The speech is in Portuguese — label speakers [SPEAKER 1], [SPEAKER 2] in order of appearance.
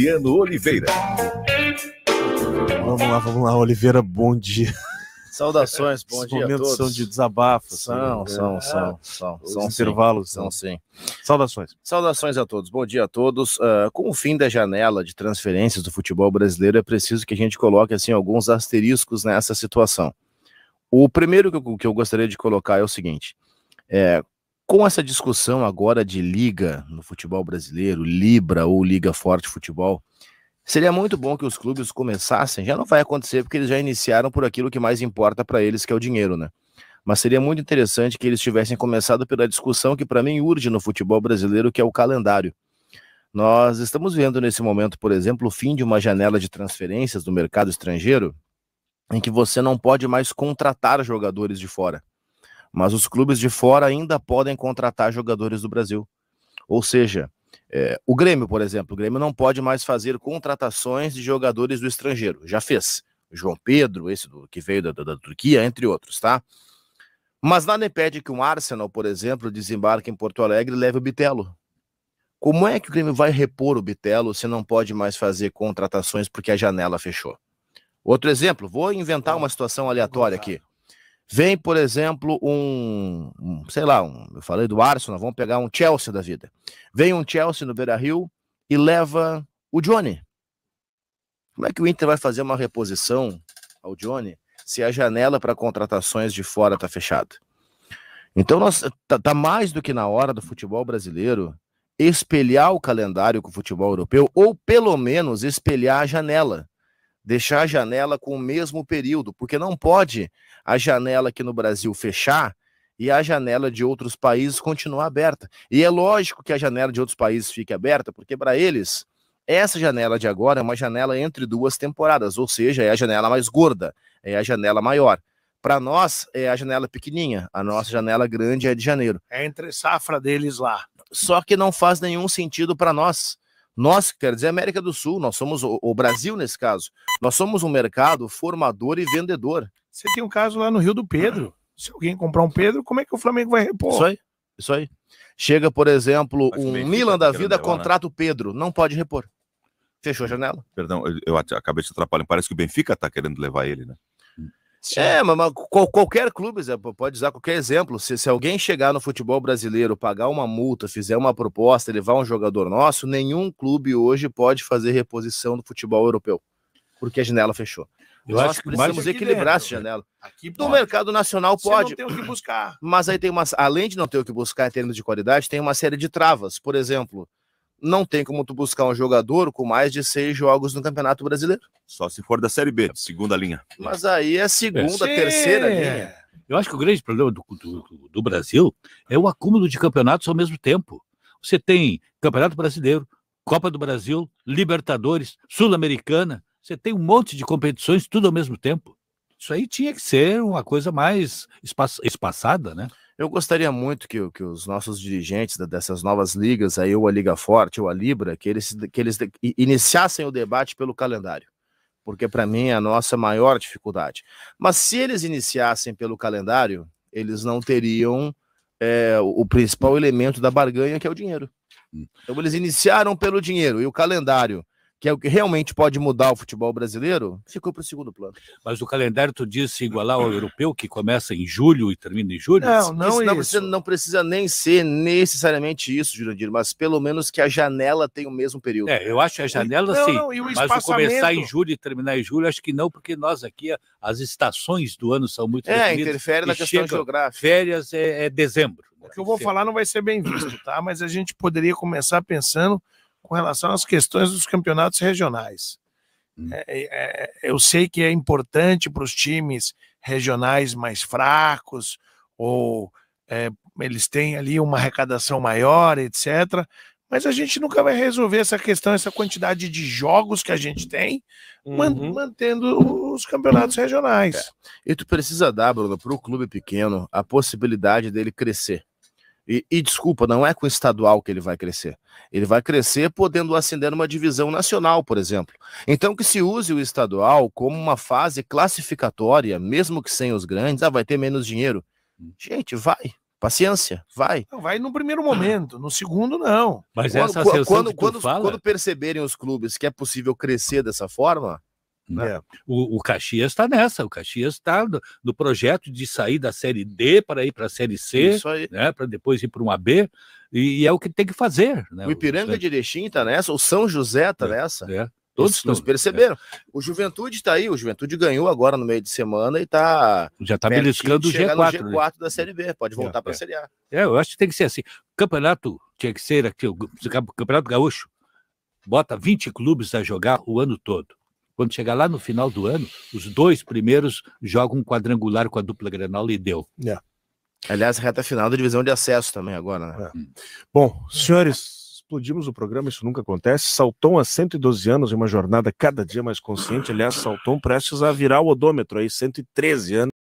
[SPEAKER 1] Luciano Oliveira.
[SPEAKER 2] Vamos lá, Oliveira, bom dia.
[SPEAKER 3] Saudações, bom dia a todos.
[SPEAKER 2] Momentos são de desabafo.
[SPEAKER 3] São
[SPEAKER 2] intervalos.
[SPEAKER 3] São sim.
[SPEAKER 2] Saudações.
[SPEAKER 3] Saudações a todos, bom dia a todos. Com o fim da janela de transferências do futebol brasileiro, é preciso que a gente coloque assim, alguns asteriscos nessa situação. O primeiro que eu gostaria de colocar é o seguinte, com essa discussão agora de liga no futebol brasileiro, Libra ou Liga Forte Futebol, seria muito bom que os clubes começassem, já não vai acontecer porque eles já iniciaram por aquilo que mais importa para eles, que é o dinheiro, né? Mas seria muito interessante que eles tivessem começado pela discussão que para mim urge no futebol brasileiro, que é o calendário. Nós estamos vendo nesse momento, por exemplo, o fim de uma janela de transferências do mercado estrangeiro, em que você não pode mais contratar jogadores de fora. Mas os clubes de fora ainda podem contratar jogadores do Brasil. Ou seja, o Grêmio, por exemplo, o Grêmio não pode mais fazer contratações de jogadores do estrangeiro. Já fez. O João Pedro, esse que veio da Turquia, entre outros, tá? Mas nada impede que um Arsenal, por exemplo, desembarque em Porto Alegre e leve o Bitelo. Como é que o Grêmio vai repor o Bitelo se não pode mais fazer contratações porque a janela fechou? Outro exemplo, vou inventar uma situação aleatória aqui. Vem, por exemplo, eu falei do Arsenal, vamos pegar um Chelsea da vida. Vem um Chelsea no Beira-Rio e leva o Johnny. Como é que o Inter vai fazer uma reposição ao Johnny se a janela para contratações de fora está fechada? Então, tá mais do que na hora do futebol brasileiro espelhar o calendário com o futebol europeu, ou pelo menos espelhar a janela. Deixar a janela com o mesmo período, porque não pode a janela aqui no Brasil fechar e a janela de outros países continuar aberta. E é lógico que a janela de outros países fique aberta, porque para eles, essa janela de agora é uma janela entre duas temporadas, ou seja, é a janela mais gorda, é a janela maior. Para nós, é a janela pequenininha, a nossa janela grande é de janeiro.
[SPEAKER 4] É entre safra deles lá.
[SPEAKER 3] Só que não faz nenhum sentido para nós. Nós, quer dizer, América do Sul, nós somos o Brasil nesse caso, nós somos um mercado formador e vendedor.
[SPEAKER 4] Você tem um caso lá no Rio do Pedro. Se alguém comprar um Pedro, como é que o Flamengo vai repor?
[SPEAKER 3] Isso aí. Chega, por exemplo, um Milan da vida, contrata o Pedro, não pode repor. Fechou a janela.
[SPEAKER 1] Perdão, eu acabei de te atrapalhar. Parece que o Benfica tá querendo levar ele, né?
[SPEAKER 3] Mas qualquer clube, Zé, pode usar qualquer exemplo. Se alguém chegar no futebol brasileiro, pagar uma multa, fizer uma proposta, levar um jogador nosso, nenhum clube hoje pode fazer reposição do futebol europeu, porque a janela fechou. Nós precisamos equilibrar essa janela. No mercado nacional pode.
[SPEAKER 4] Não tem o que buscar.
[SPEAKER 3] Mas aí tem além de não ter o que buscar em termos de qualidade, tem uma série de travas. Por exemplo, não tem como tu buscar um jogador com mais de 6 jogos no Campeonato Brasileiro.
[SPEAKER 1] Só se for da Série B, segunda linha.
[SPEAKER 3] Mas aí é segunda, terceira linha.
[SPEAKER 5] Eu acho que o grande problema do Brasil é o acúmulo de campeonatos ao mesmo tempo. Você tem Campeonato Brasileiro, Copa do Brasil, Libertadores, Sul-Americana. Você tem um monte de competições, tudo ao mesmo tempo. Isso aí tinha que ser uma coisa mais espaçada, né?
[SPEAKER 3] Eu gostaria muito que os nossos dirigentes dessas novas ligas, aí, ou a Liga Forte, ou a Libra, que eles iniciassem o debate pelo calendário, porque para mim é a nossa maior dificuldade. Mas se eles iniciassem pelo calendário, eles não teriam o principal elemento da barganha, que é o dinheiro. Então eles iniciaram pelo dinheiro, e o calendário, que é o que realmente pode mudar o futebol brasileiro, ficou para o segundo plano.
[SPEAKER 5] Mas o calendário, tu diz, se igualar ao europeu, que começa em julho e termina em julho?
[SPEAKER 3] Não precisa nem ser necessariamente isso, Jurandir, mas pelo menos que a janela tenha o mesmo período.
[SPEAKER 5] Eu acho que a janela sim, mas o começar em julho e terminar em julho, acho que não, porque nós aqui, as estações do ano são muito definidas.
[SPEAKER 3] Interfere na questão geográfica.
[SPEAKER 5] Férias é dezembro.
[SPEAKER 4] O que eu vou falar não vai ser bem visto, tá? Mas a gente poderia começar pensando com relação às questões dos campeonatos regionais. Eu sei que é importante para os times regionais mais fracos, ou eles têm ali uma arrecadação maior, etc. Mas a gente nunca vai resolver essa questão, essa quantidade de jogos que a gente tem, mantendo os campeonatos regionais.
[SPEAKER 3] E tu precisa dar, Bruno, para o clube pequeno a possibilidade dele crescer. E desculpa, não é com o estadual que ele vai crescer. Ele vai crescer podendo ascender numa divisão nacional, por exemplo. Então que se use o estadual como uma fase classificatória, mesmo que sem os grandes, vai ter menos dinheiro. Gente, vai. Paciência, vai.
[SPEAKER 4] Não, vai no primeiro momento, no segundo não.
[SPEAKER 5] Mas essa ascensão que tu fala...
[SPEAKER 3] Quando perceberem os clubes que é possível crescer dessa forma...
[SPEAKER 2] É.
[SPEAKER 5] O Caxias está nessa, o Caxias está no projeto de sair da Série D para ir para a Série C,
[SPEAKER 3] Isso aí.
[SPEAKER 5] né, para depois ir para um AB, e é o que tem que fazer. Né,
[SPEAKER 3] O Ipiranga de Erechim está nessa, o São José está nessa.
[SPEAKER 5] Todos
[SPEAKER 3] nos perceberam. O Juventude está aí, o Juventude ganhou agora no meio de semana e
[SPEAKER 5] já está beliscando o G4.
[SPEAKER 3] No G4 da Série B, pode voltar para a Série A.
[SPEAKER 5] Eu acho que tem que ser assim. O campeonato tinha que ser aqui, o Campeonato Gaúcho, bota 20 clubes a jogar o ano todo. Quando chegar lá no final do ano, os 2 primeiros jogam um quadrangular com a dupla Grenal e deu.
[SPEAKER 3] Aliás, reta final da divisão de acesso também agora, né?
[SPEAKER 2] Bom, senhores, explodimos o programa, isso nunca acontece. Salton há 112 anos em uma jornada cada dia mais consciente. Aliás, Salton prestes a virar o odômetro aí, 113 anos.